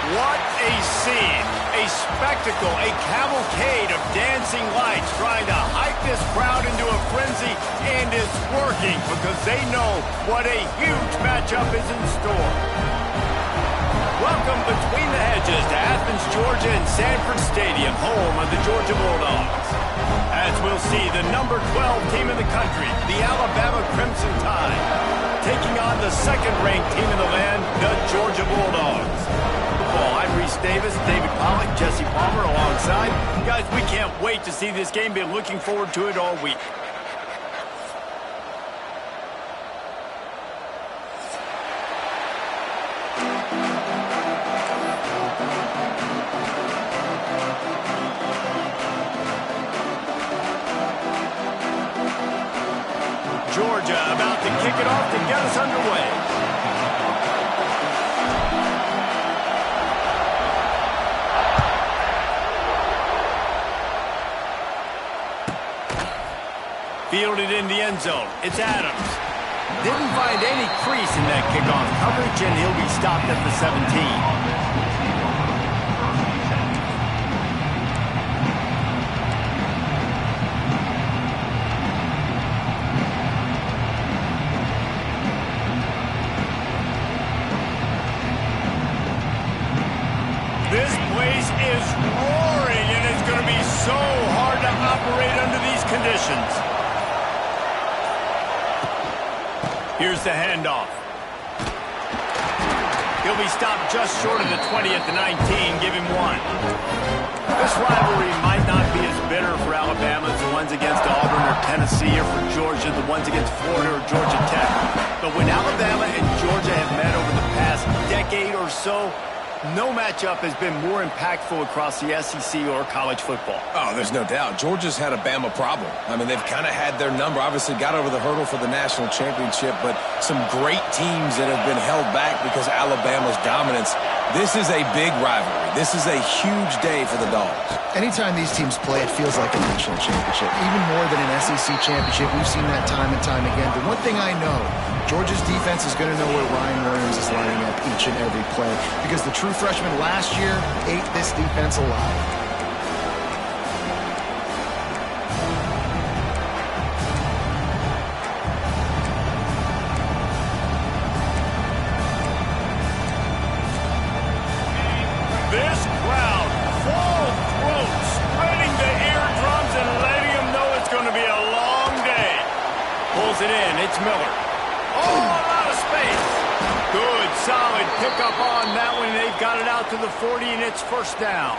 What a scene, a spectacle, a cavalcade of dancing lights trying to hype this crowd into a frenzy, and it's working because they know what a huge matchup is in store. Welcome between the hedges to Athens, Georgia and Sanford Stadium, home of the Georgia Bulldogs. As we'll see, the number 12 team in the country, the Alabama Crimson Tide, taking on the second-ranked team in the land, the Georgia Bulldogs. I'm Reese Davis, David Pollack, Jesse Palmer alongside. Guys, we can't wait to see this game. Been looking forward to it all week. Georgia about to kick it off to get us underway. Fielded in the end zone. It's Adams. Didn't find any crease in that kickoff coverage, and he'll be stopped at the 17. This place is roaring, and it's going to be so hard to operate under these conditions. Here's the handoff. He'll be stopped just short of the 20 at the 19. Give him one. This rivalry might not be as bitter for Alabama as the ones against Auburn or Tennessee, or for Georgia, the ones against Florida or Georgia Tech. But when Alabama and Georgia have met over the past decade or so, no matchup has been more impactful across the SEC or college football. Oh, there's no doubt. Georgia's had a Bama problem. I mean, they've kind of had their number. Obviously got over the hurdle for the national championship, but some great teams that have been held back because of Alabama's dominance. This is a big rivalry. This is a huge day for the Dogs. Anytime these teams play, it feels like a national championship. Even more than an SEC championship. We've seen that time and time again. The one thing I know, Georgia's defense is going to know where Ryan Williams is lining up each and every play, because the true freshman last year ate this defense alive. This crowd, full throat, spreading the eardrums and letting them know it's going to be a long day. Pulls it in. It's Miller. Oh, a lot of space. Good, solid pickup on that one. They've got it out to the 40, and it's first down.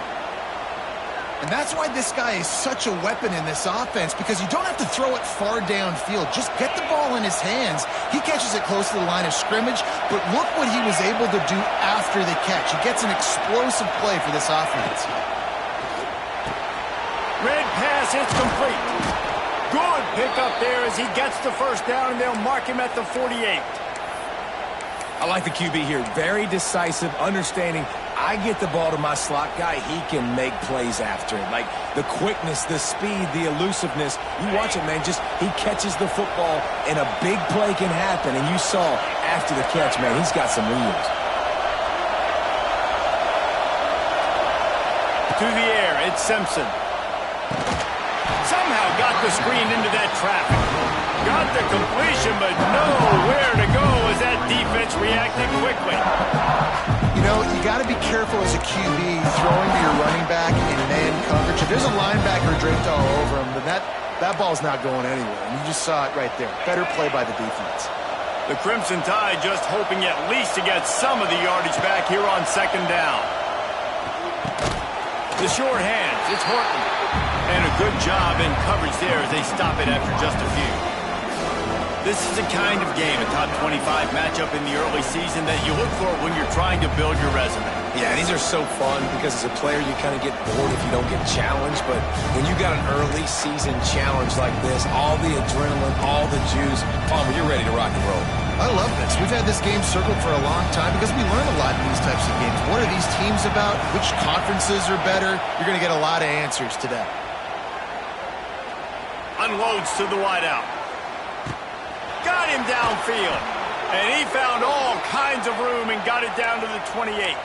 And that's why this guy is such a weapon in this offense, because you don't have to throw it far downfield. Just get the ball in his hands. He catches it close to the line of scrimmage, but look what he was able to do after the catch. He gets an explosive play for this offense. Red pass, it's complete. Good pickup there as he gets the first down, and they'll mark him at the 48. I like the QB here. Very decisive, understanding. I get the ball to my slot guy, he can make plays after it. Like the quickness, the speed, the elusiveness. You watch it, man. Just he catches the football, and a big play can happen. And you saw after the catch, man, he's got some wheels. To the air, it's Simpson. Somehow got the screen into that traffic. Got the completion, but nowhere to go as that defense reacted quickly. You know, you got to be careful as a QB throwing to your running back in man coverage. If there's a linebacker draped all over him, then that ball's not going anywhere. And you just saw it right there. Better play by the defense. The Crimson Tide just hoping at least to get some of the yardage back here on second down. The short hands, it's Horton. And a good job in coverage there as they stop it after just a few. This is the kind of game, a top 25 matchup in the early season, that you look for when you're trying to build your resume. Yeah, these are so fun because as a player you kind of get bored if you don't get challenged, but when you got an early season challenge like this, all the adrenaline, all the juice, Palmer, you're ready to rock and roll. I love this. We've had this game circled for a long time because we learn a lot in these types of games. What are these teams about? Which conferences are better? You're going to get a lot of answers today. Unloads to the wideout. Got him downfield. And he found all kinds of room and got it down to the 28.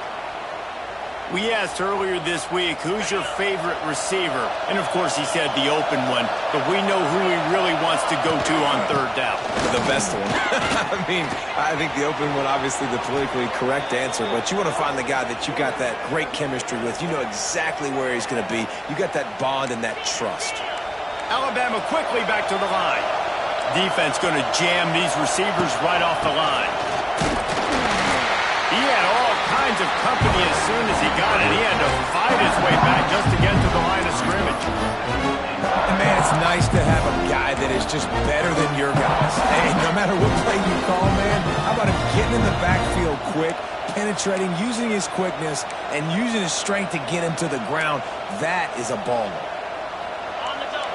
We asked earlier this week, who's your favorite receiver? And, of course, he said the open one. But we know who he really wants to go to on third down. The best one. I think the open one, obviously the politically correct answer. But you want to find the guy that you got that great chemistry with. You know exactly where he's going to be. You got that bond and that trust. Alabama quickly back to the line. Defense going to jam these receivers right off the line. He had all kinds of company as soon as he got it. He had to fight his way back just to get to the line of scrimmage. And man, it's nice to have a guy that is just better than your guys. Hey, no matter what play you call, man, how about him getting in the backfield quick, penetrating, using his quickness, and using his strength to get him to the ground? That is a baller.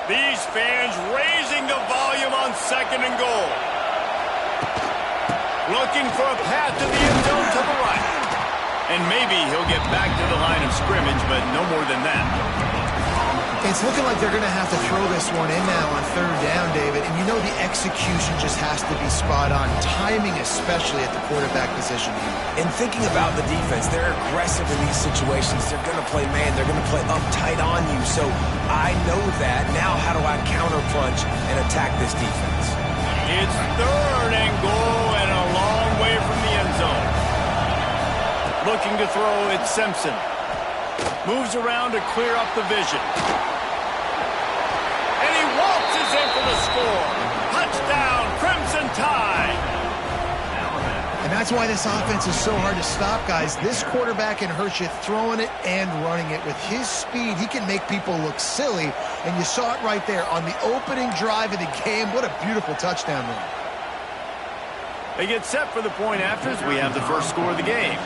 These fans raising the volume on 2nd and goal. Looking for a path to the end zone to the right. And maybe he'll get back to the line of scrimmage, but no more than that. It's looking like they're going to have to throw this one in now on 3rd down, David. And you know the execution just has to be spot on. Timing especially at the quarterback position here. And thinking about the defense, they're aggressive in these situations. They're going to play man. They're going to play uptight on you. So I know that. Now how do I counterpunch and attack this defense? It's 3rd and goal and a long way from the end zone. Looking to throw, it's Simpson. Moves around to clear up the vision. And he waltzes in for the score. Touchdown, Crimson Tide. And that's why this offense is so hard to stop, guys. This quarterback can hurt you throwing it and running it. With his speed, he can make people look silly. And you saw it right there on the opening drive of the game. What a beautiful touchdown run. They get set for the point after as we have the first score of the game.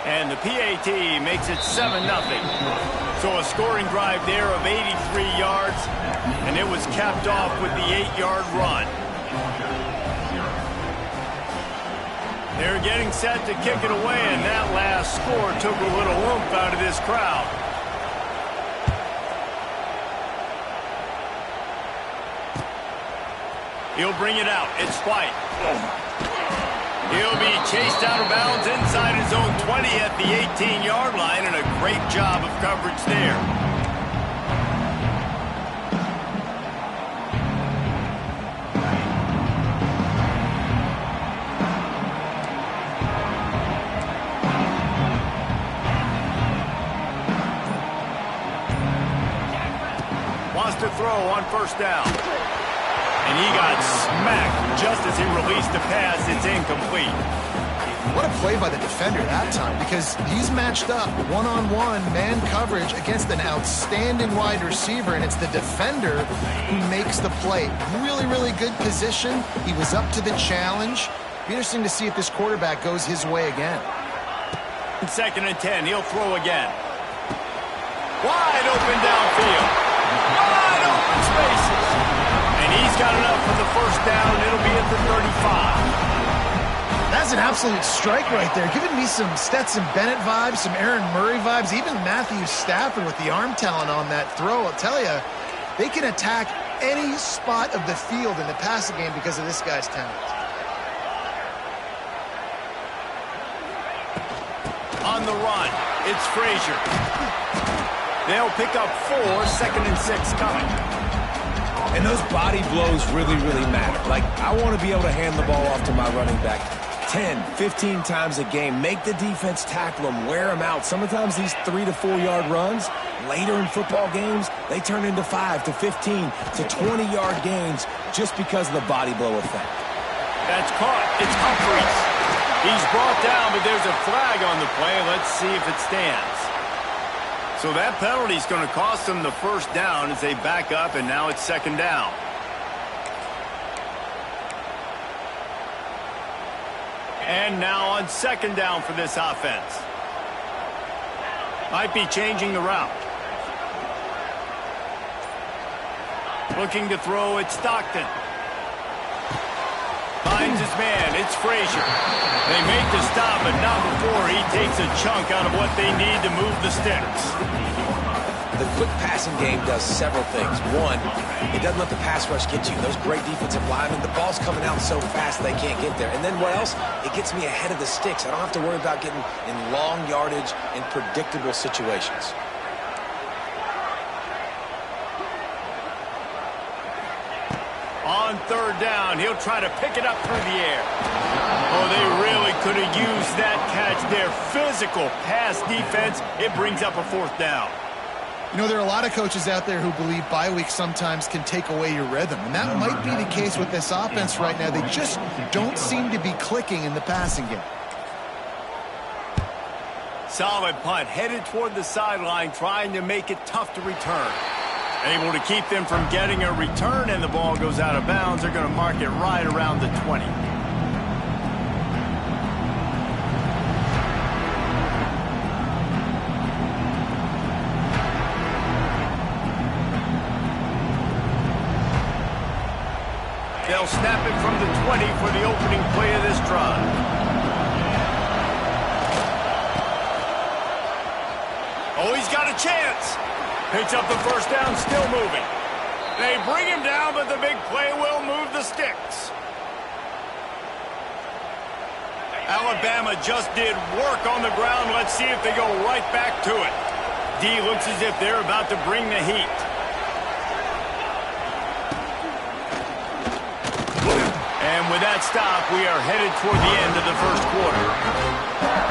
And the PAT makes it 7-0. So a scoring drive there of 83 yards, and it was capped off with the 8-yard run. They're getting set to kick it away, and that last score took a little oomph out of this crowd. He'll bring it out. It's White. He'll be chased out of bounds inside his own 20 at the 18-yard line, and a great job of coverage there. Wants to throw on 1st down. And he got smacked just as he released the pass. It's incomplete. What a play by the defender that time, because he's matched up one-on-one man coverage against an outstanding wide receiver, and it's the defender who makes the play. Really, really good position. He was up to the challenge. Be interesting to see if this quarterback goes his way again. 2nd and 10. He'll throw again. Wide open downfield. Wide open spaces. And he's got enough for the 1st down. It'll be at the 35. That's an absolute strike right there. Giving me some Stetson Bennett vibes, some Aaron Murray vibes, even Matthew Stafford with the arm talent on that throw. I'll tell you, they can attack any spot of the field in the passing game because of this guy's talent. On the run, it's Frazier. They'll pick up 4, 2nd and 6 coming. And those body blows really, really matter. Like, I want to be able to hand the ball off to my running back 10, 15 times a game. Make the defense tackle them, wear them out. Sometimes these 3 to 4 yard runs, later in football games, they turn into 5 to 15 to 20-yard gains just because of the body blow effect. That's caught. It's Humphries. He's brought down, but there's a flag on the play. Let's see if it stands. So that penalty is going to cost them the 1st down as they back up, and now it's 2nd down. And now on 2nd down for this offense. Might be changing the route. Looking to throw, it's Stockton. Finds his man, it's Frazier. They make the stop, but not before he takes a chunk out of what they need to move the sticks. the quick passing game does several things. One, it doesn't let the pass rush get you. Those great defensive linemen, the ball's coming out so fast they can't get there. And then what else? It gets me ahead of the sticks. I don't have to worry about getting in long yardage in predictable situations. On third down, he'll try to pick it up through the air. Oh, they really could have used that catch there. Physical pass defense. It brings up a fourth down. You know, there are a lot of coaches out there who believe bye weeks sometimes can take away your rhythm, and that might be the case with this offense right now. They just don't seem to be clicking in the passing game. Solid punt, headed toward the sideline, trying to make it tough to return. Able to keep them from getting a return, and the ball goes out of bounds. They're going to mark it right around the 20. They'll snap it from the 20 for the opening play of this drive. Oh, he's got a chance. Picks up the first down, still moving. They bring him down, but the big play will move the sticks. Alabama just did work on the ground. Let's see if they go right back to it. D looks as if they're about to bring the heat. And with that stop, we are headed toward the end of the first quarter.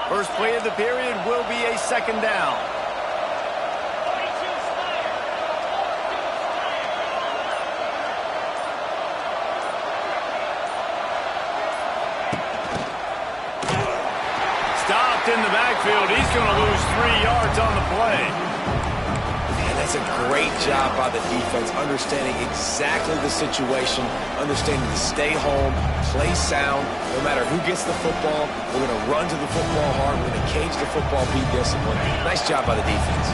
First play of the period will be a second down. Stopped in the backfield. He's going to lose 3 yards on the play. Man, that's a great job by the defense, understanding exactly the situation, understanding to stay home, play sound. No matter who gets the football, we're going to run to the football hard. We're going to cage the football, be disciplined. Nice job by the defense.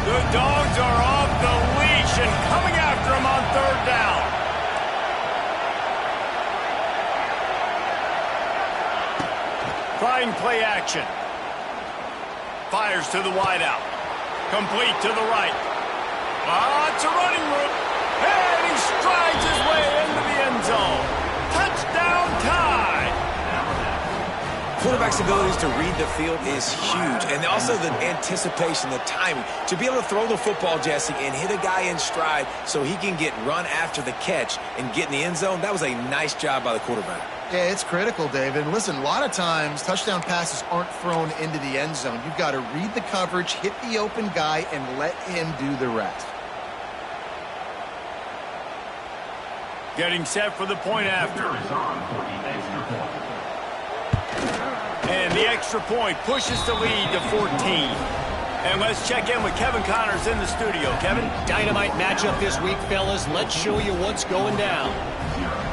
The Dogs are off the leash and coming after him on third down. Trying play action. Fires to the wideout. Complete to the right. It's a running route. And he strides his way into the end zone. Touchdown tie. Quarterback's abilities to read the field is huge. And also the anticipation, the timing. To be able to throw the football, Jesse, and hit a guy in stride so he can get run after the catch and get in the end zone, that was a nice job by the quarterback. Yeah, it's critical, David. And listen, a lot of times touchdown passes aren't thrown into the end zone. You've got to read the coverage, hit the open guy, and let him do the rest. Getting set for the point after. And the extra point pushes the lead to 14. And let's check in with Kevin Connors in the studio. Kevin? Dynamite matchup this week, fellas. Let's show you what's going down.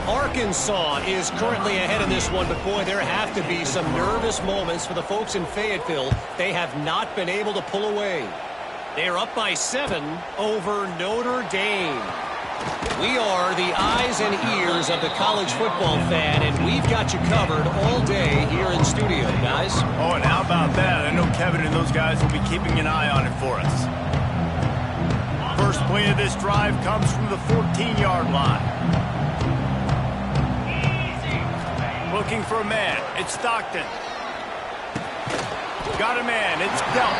Arkansas is currently ahead in this one, but boy, there have to be some nervous moments for the folks in Fayetteville. They have not been able to pull away. They're up by 7 over Notre Dame. We are the eyes and ears of the college football fan, and we've got you covered all day here in studio, guys. Oh, and how about that? I know Kevin and those guys will be keeping an eye on it for us. First play of this drive comes from the 14-yard line. Looking for a man. It's Stockton. Got a man. It's Delp.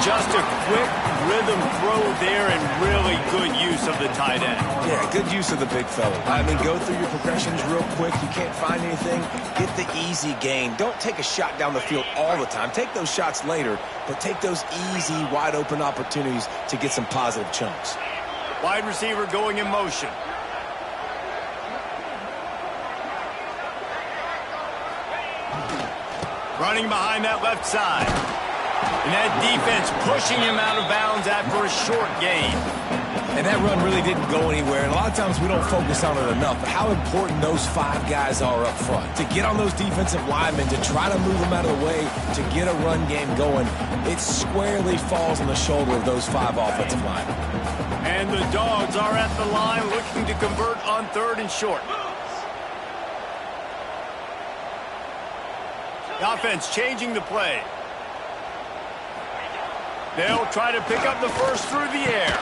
Just a quick rhythm throw there and really good use of the tight end. Yeah, good use of the big fella. I mean, go through your progressions real quick. You can't find anything. Get the easy gain. Don't take a shot down the field all the time. Take those shots later, but take those easy, wide-open opportunities to get some positive chunks. Wide receiver going in motion. Running behind that left side. And that defense pushing him out of bounds after a short gain. And that run really didn't go anywhere. And a lot of times we don't focus on it enough. But how important those 5 guys are up front. To get on those defensive linemen, to try to move them out of the way, to get a run game going, it squarely falls on the shoulder of those 5 offensive linemen. And the Dogs are at the line looking to convert on 3rd and short. The offense changing the play. They'll try to pick up the first through the air.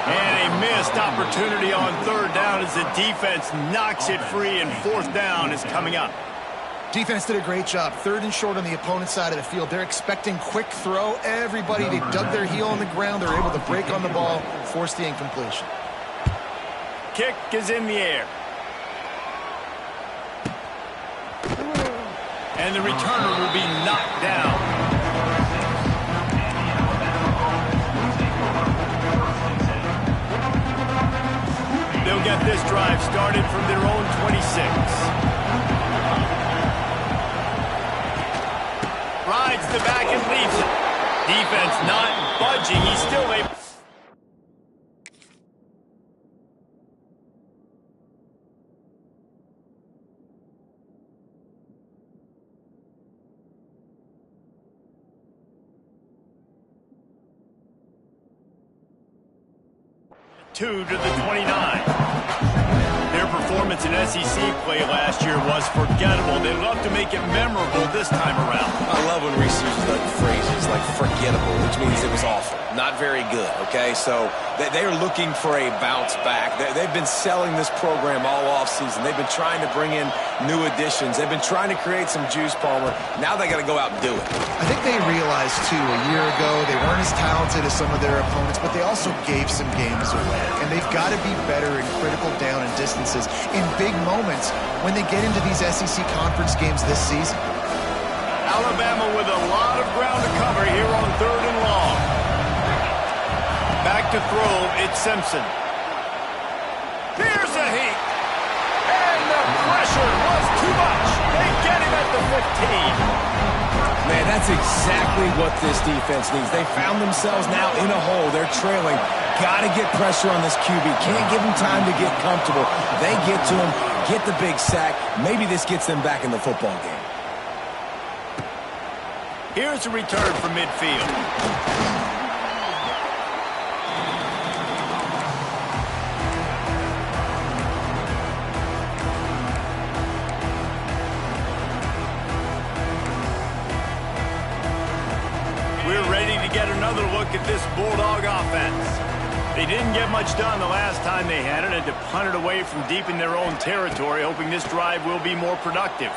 And a missed opportunity on 3rd down as the defense knocks it free, and 4th down is coming up. Defense did a great job. 3rd and short on the opponent's side of the field. They're expecting quick throw. Everybody, they dug their heel on the ground. They're able to break on the ball, force the incompletion. Kick is in the air. And the returner will be knocked down. They'll get this drive started from their own 26. Rides the back and leaves it. Defense not budging. He's still able. To the 29. Their performance in SEC play last year was forgettable. They'd love to make it memorable this time around. I love when Reese uses like phrases like forgettable, which means it was awful. Not very good, okay? So they're looking for a bounce back. They've been selling this program all offseason. They've been trying to bring in new additions. They've been trying to create some juice, Palmer. Now they got to go out and do it. I think they realized, too, a year ago they weren't as talented as some of their opponents, but they also gave some games away. And they've got to be better in critical down and distances in big moments when they get into these SEC conference games this season. Alabama with a lot of ground to cover here on 3rd and long. Back to throw, it's Simpson. Here's a heat. And the pressure was too much. They get him at the 15. Man, that's exactly what this defense needs. They found themselves now in a hole. They're trailing. Got to get pressure on this QB. Can't give him time to get comfortable. They get to him, get the big sack. Maybe this gets them back in the football game. Here's a return from midfield. We're ready to get another look at this Bulldog offense. They didn't get much done the last time they had it, and to punt it away from deep in their own territory, hoping this drive will be more productive.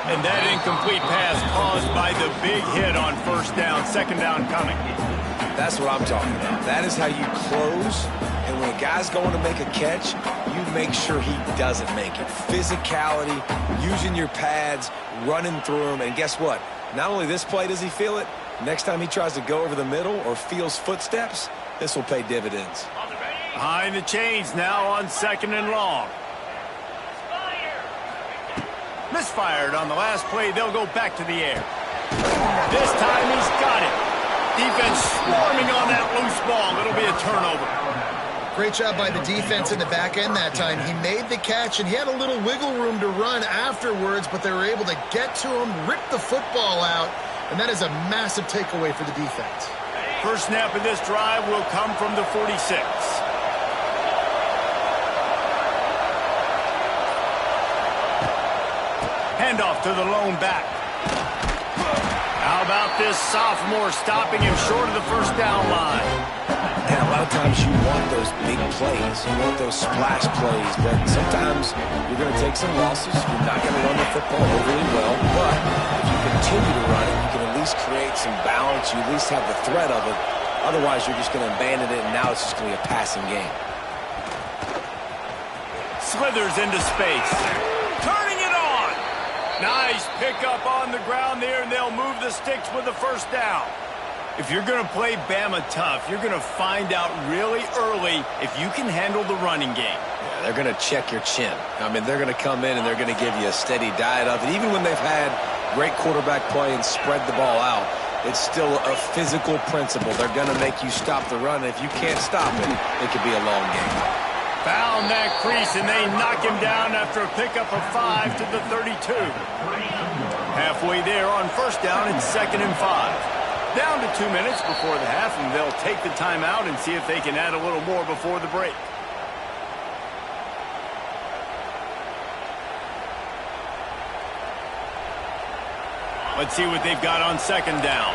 And that incomplete pass caused by the big hit on 1st down, 2nd down coming. That's what I'm talking about. That is how you close, and when a guy's going to make a catch, you make sure he doesn't make it. Physicality, using your pads, running through them, and guess what? Not only this play does he feel it, next time he tries to go over the middle or feels footsteps, this will pay dividends. Behind the chains now on 2nd and long. Misfired on the last play. They'll go back to the air. This time he's got it. Defense swarming on that loose ball. It'll be a turnover. Great job by the defense in the back end that time. He made the catch, and he had a little wiggle room to run afterwards, but they were able to get to him, rip the football out, and that is a massive takeaway for the defense. First snap of this drive will come from the 46. Handoff to the lone back. How about this sophomore stopping him short of the 1st down line? And a lot of times you want those big plays. You want those splash plays. But sometimes you're going to take some losses. You're not going to run the football overly well. But if you continue to run it, you can at least create some balance. You at least have the threat of it. Otherwise, you're just going to abandon it, and now it's just going to be a passing game. Slithers into space. Turning it on. Nice pickup on the ground there, and they'll move the sticks with the 1st down. If you're going to play Bama tough, you're going to find out really early if you can handle the running game. Yeah, they're going to check your chin. I mean, they're going to come in and they're going to give you a steady diet of it. Even when they've had great quarterback play and spread the ball out, it's still a physical principle. They're going to make you stop the run. And if you can't stop it, it could be a long game. Found that crease, and they knock him down after a pickup of 5 to the 32. Halfway there on first down, it's 2nd and 5. Down to 2 minutes before the half, and they'll take the timeout and see if they can add a little more before the break. Let's see what they've got on 2nd down.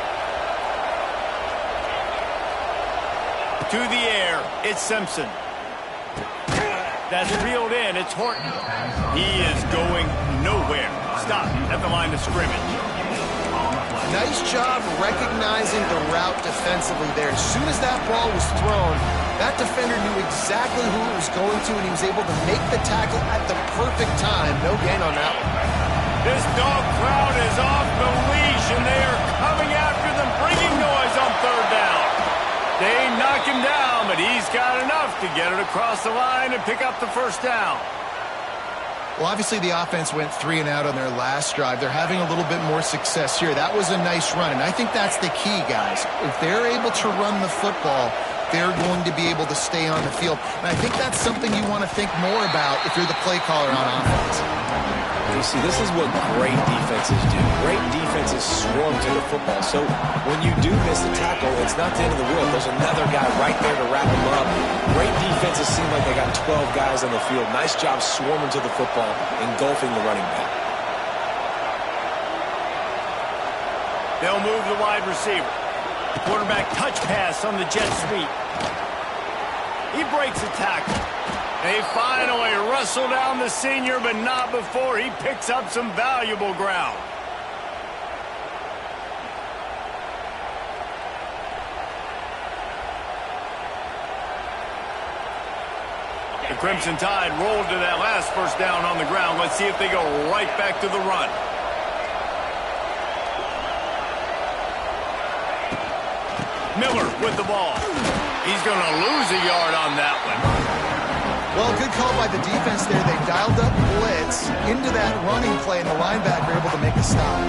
To the air, it's Simpson. That's reeled in, it's Horton. He is going nowhere. Stop at the line of scrimmage. Nice job recognizing the route defensively there. As soon as that ball was thrown, that defender knew exactly who it was going to, and he was able to make the tackle at the perfect time. No gain on that one. This dog crowd is off the leash, and they are coming after them, bringing noise on 3rd down. They knock him down, but he's got enough to get it across the line and pick up the 1st down. Well, obviously the offense went 3 and out on their last drive. They're having a little bit more success here. That was a nice run, and I think that's the key, guys. If they're able to run the football, they're going to be able to stay on the field. And I think that's something you want to think more about if you're the play caller on offense. You see, this is what great defenses do. Great defenses swarm to the football. So when you do miss the tackle, it's not the end of the world. There's another guy right there to wrap him up. Great defenses seem like they got 12 guys on the field. Nice job swarming to the football, engulfing the running back. They'll move the wide receiver. Quarterback touch pass on the jet sweep. He breaks the tackle. They finally wrestle down the senior, but not before he picks up some valuable ground. The Crimson Tide rolled to that last 1st down on the ground. Let's see if they go right back to the run. Miller with the ball. He's going to lose a yard on that one. Well, good call by the defense there. They dialed up blitz into that running play, and the linebacker able to make a stop.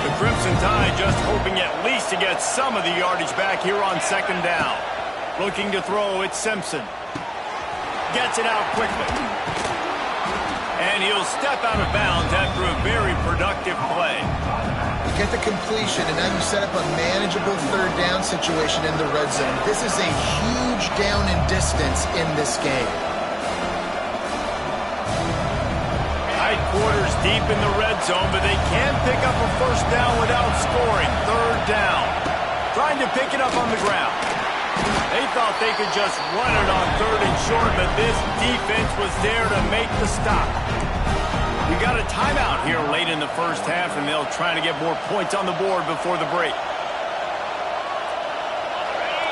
The Crimson Tide just hoping at least to get some of the yardage back here on 2nd down. Looking to throw, it's Simpson. Gets it out quickly. And he'll step out of bounds after a very productive play. You get the completion, and now you set up a manageable 3rd down situation in the red zone. This is a huge down in distance in this game. Tight quarters deep in the red zone, but they can pick up a 1st down without scoring. 3rd down. Trying to pick it up on the ground. They thought they could just run it on 3rd and short, but this defense was there to make the stop. We got a timeout here late in the 1st half, and they'll try to get more points on the board before the break.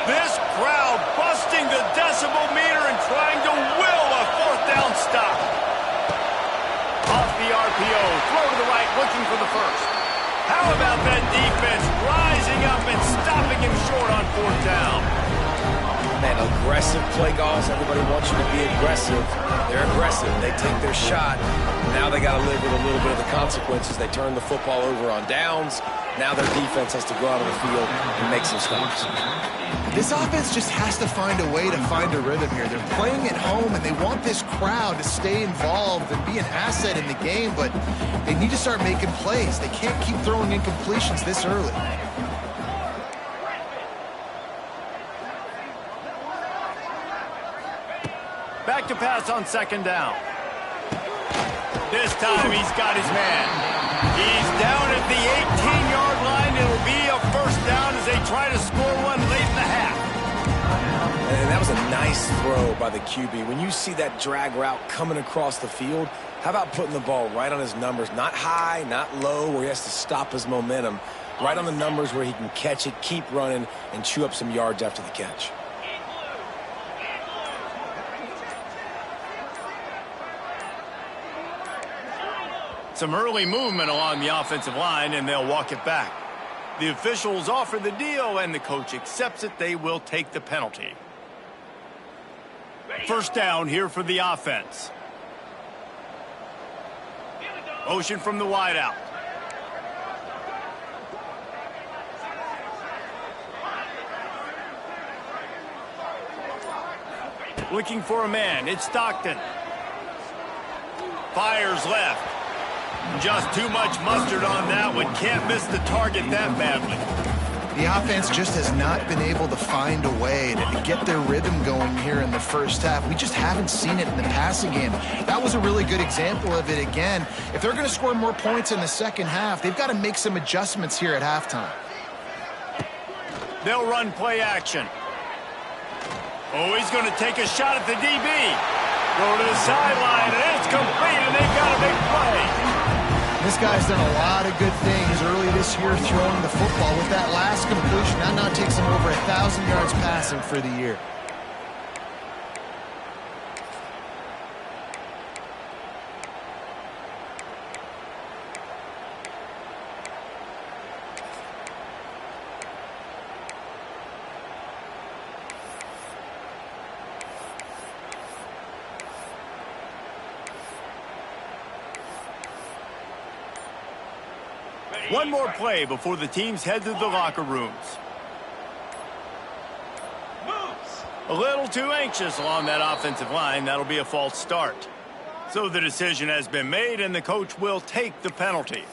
This crowd busting the decibel meter and trying to will a 4th down stop. Off the RPO, throw to the right, looking for the 1st. How about that defense rising up and stopping him short on 4th down? Man, aggressive play calls. Everybody wants you to be aggressive. They're aggressive. They take their shot. Now they got to live with a little bit of the consequences. They turn the football over on downs. Now their defense has to go out on the field and make some stops. This offense just has to find a way to find a rhythm here. They're playing at home, and they want this crowd to stay involved and be an asset in the game, but they need to start making plays. They can't keep throwing incompletions this early. Back to pass on 2nd down. This time he's got his man. He's down at the 18-yard line. It'll be a 1st down as they try to score one late in the half. And that was a nice throw by the QB. When you see that drag route coming across the field, how about putting the ball right on his numbers? Not high, not low, where he has to stop his momentum. Right on the numbers where he can catch it, keep running, and chew up some yards after the catch. Some early movement along the offensive line, and they'll walk it back. The officials offer the deal, and the coach accepts it. They will take the penalty. 1st down here for the offense. Here we go. Motion from the wideout. Looking for a man. It's Stockton. Fires left. Just too much mustard on that one. Can't miss the target that badly. The offense just has not been able to find a way to get their rhythm going here in the first half. We just haven't seen it in the passing game. That was a really good example of it again. If they're going to score more points in the second half, they've got to make some adjustments here at halftime. They'll run play action. Oh, he's going to take a shot at the DB. Go to the sideline, and it's complete, and they've got a big play. This guy's done a lot of good things early this year throwing the football. With that last completion, that now takes him over 1,000 yards passing for the year. One more play before the teams head to the locker rooms. A little too anxious along that offensive line. That'll be a false start. So the decision has been made, and the coach will take the penalty.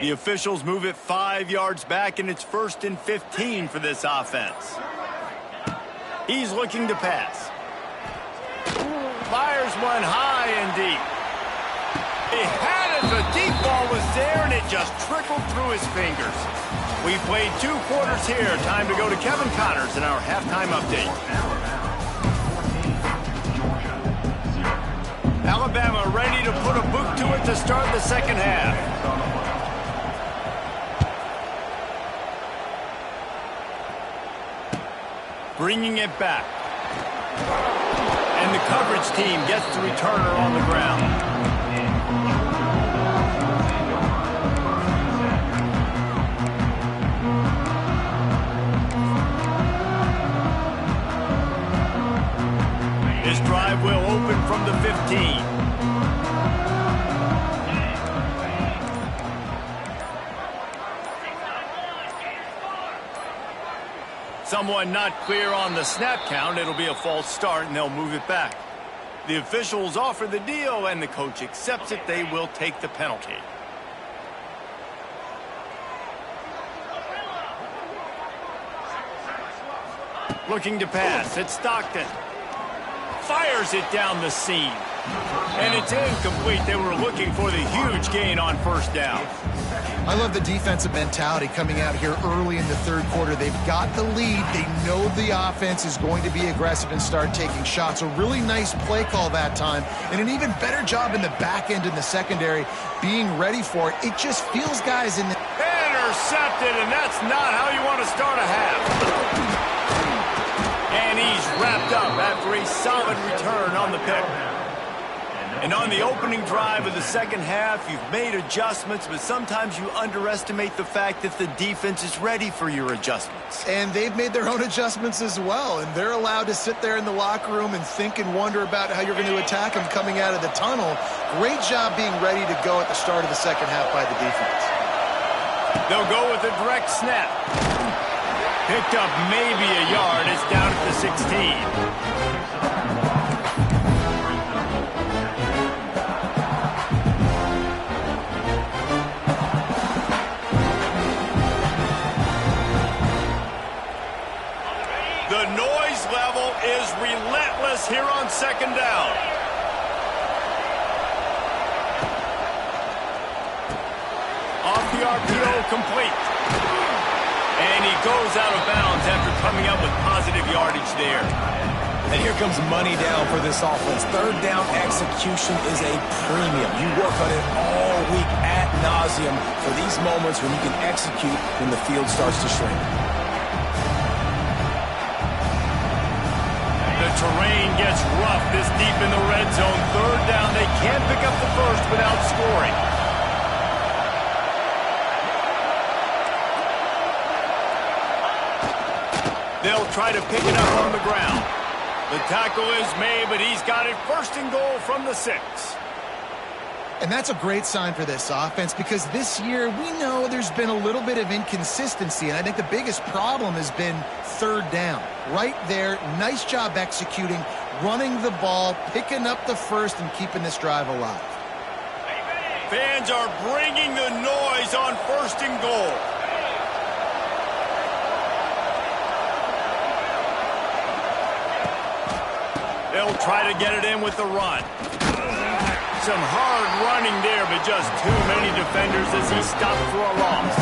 The officials move it 5 yards back, and it's 1st and 15 for this offense. He's looking to pass. Fires one high and deep. He had it. The deep ball was there, and it just trickled through his fingers. We played 2 quarters here. Time to go to Kevin Connors in our halftime update. Alabama ready to put a boot to it to start the second half. Bringing it back. And the coverage team gets the returner on the ground. This drive will open from the 15. Someone not clear on the snap count. It'll be a false start, and they'll move it back. The officials offer the deal, and the coach accepts it. They will take the penalty. Looking to pass. It's Stockton. Fires it down the seam. And it's incomplete. They were looking for the huge gain on first down. I love the defensive mentality coming out here early in the third quarter. They've got the lead. They know the offense is going to be aggressive and start taking shots. A really nice play call that time, and an even better job in the back end in the secondary being ready for it. It just feels guys in the... Intercepted, and that's not how you want to start a half. And he's wrapped up after a solid return on the pick. And on the opening drive of the second half, you've made adjustments, but sometimes you underestimate the fact that the defense is ready for your adjustments. And they've made their own adjustments as well, and they're allowed to sit there in the locker room and think and wonder about how you're going to attack them coming out of the tunnel. Great job being ready to go at the start of the second half by the defense. They'll go with a direct snap. Picked up maybe a yard. It's down at the 16. The noise level is relentless here on second down. Off the RPO, complete. And he goes out of bounds after coming up with positive yardage there. And here comes money down for this offense. Third down execution is a premium. You work on it all week ad nauseum for these moments when you can execute when the field starts to shrink. The terrain gets rough this deep in the red zone. Third down, they can't pick up the first without scoring. They'll try to pick it up on the ground. The tackle is made, but he's got it first and goal from the 6. And that's a great sign for this offense because this year we know there's been a little bit of inconsistency, and I think the biggest problem has been third down. Right there, nice job executing, running the ball, picking up the first, and keeping this drive alive. Fans are bringing the noise on first and goal. They'll try to get it in with the run. Some hard running there, but just too many defenders as he stopped for a loss.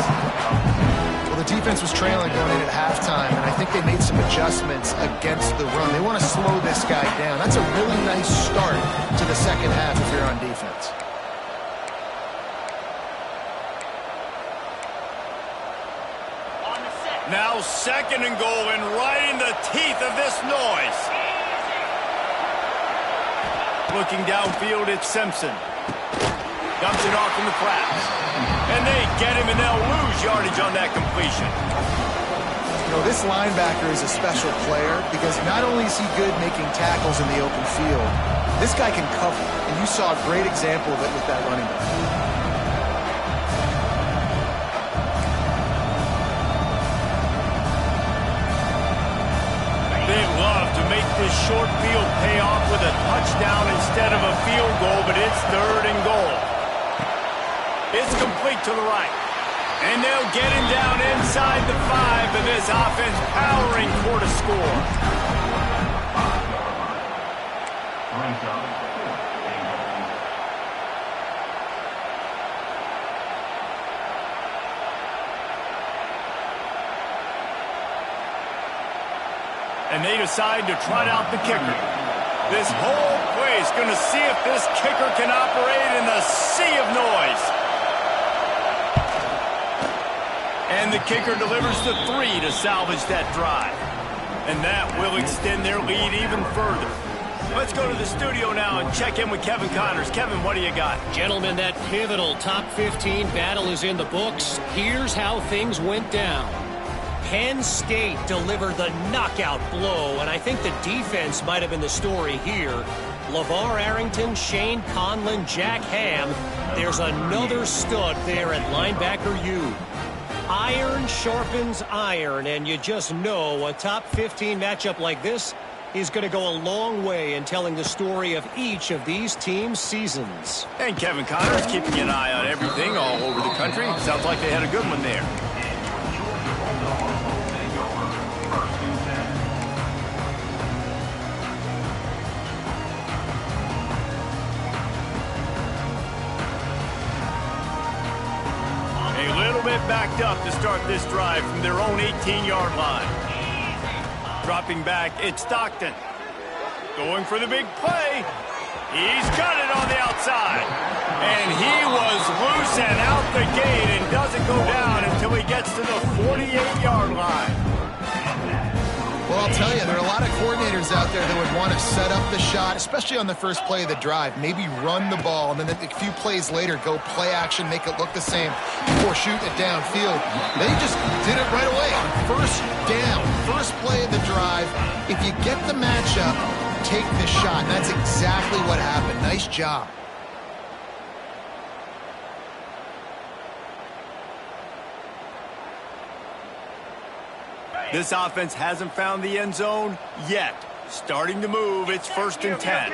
Well, the defense was trailing going in at halftime, and I think they made some adjustments against the run. They want to slow this guy down. That's a really nice start to the second half if you're on defense. Now second and goal, and right in the teeth of this noise. Looking downfield, it's Simpson. Dumps it off in the flats. And they get him, and they'll lose yardage on that completion. You know, this linebacker is a special player because not only is he good making tackles in the open field, this guy can cover. And you saw a great example of it with that running back. They love to make this short field pay off with a touchdown instead of a field goal, but it's third and goal. It's complete to the right. And they'll get him down inside the 5, and this offense powering for the score. And they decide to trot out the kicker. This whole play is going to see if this kicker can operate in the sea of noise. And the kicker delivers the 3 to salvage that drive. And that will extend their lead even further. Let's go to the studio now and check in with Kevin Connors. Kevin, what do you got? Gentlemen, that pivotal top 15 battle is in the books. Here's how things went down. Penn State delivered the knockout blow, and I think the defense might have been the story here. LeVar Arrington, Shane Conlon, Jack Ham. There's another stud there at linebacker U. Iron sharpens iron, and you just know a top 15 matchup like this is going to go a long way in telling the story of each of these teams' seasons. And Kevin Connors keeping an eye on everything all over the country. Sounds like they had a good one there. Backed up to start this drive from their own 18-yard line. Dropping back, it's Stockton. Going for the big play. He's got it on the outside. And he was loose and out the gate and doesn't go down until he gets to the 48-yard line. Well, I'll tell you, there are a lot of coordinators out there that would want to set up the shot, especially on the first play of the drive. Maybe run the ball, and then a few plays later, go play action, make it look the same before shooting it downfield. They just did it right away on first down, first play of the drive. If you get the matchup, take the shot. And that's exactly what happened. Nice job. This offense hasn't found the end zone yet. Starting to move, it's 1st and 10.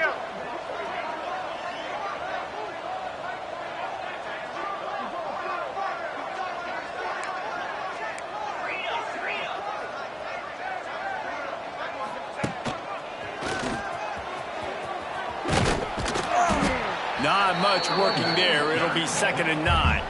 Not much working there. It'll be 2nd and 9.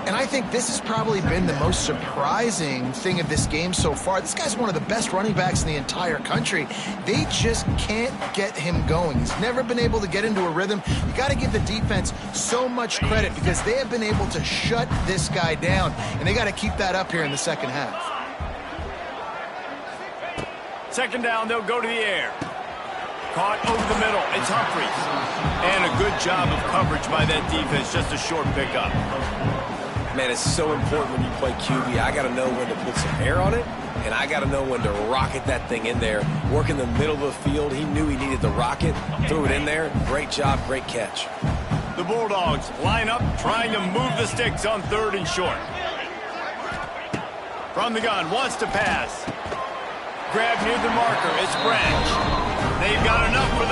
And I think this has probably been the most surprising thing of this game so far. This guy's one of the best running backs in the entire country. They just can't get him going. He's never been able to get into a rhythm. You got to give the defense so much credit because they have been able to shut this guy down, and they got to keep that up here in the second half. 2nd down, they'll go to the air. Caught over the middle. It's Humphries. And a good job of coverage by that defense. Just a short pickup. Man, it's so important when you play QB. I got to know when to put some air on it, and I got to know when to rocket that thing in there. Work in the middle of the field. He knew he needed the rocket, threw it in there. Great job, great catch. The Bulldogs line up, trying to move the sticks on 3rd and short. From the gun, wants to pass. Grab near the marker, it's Branch. They've got enough for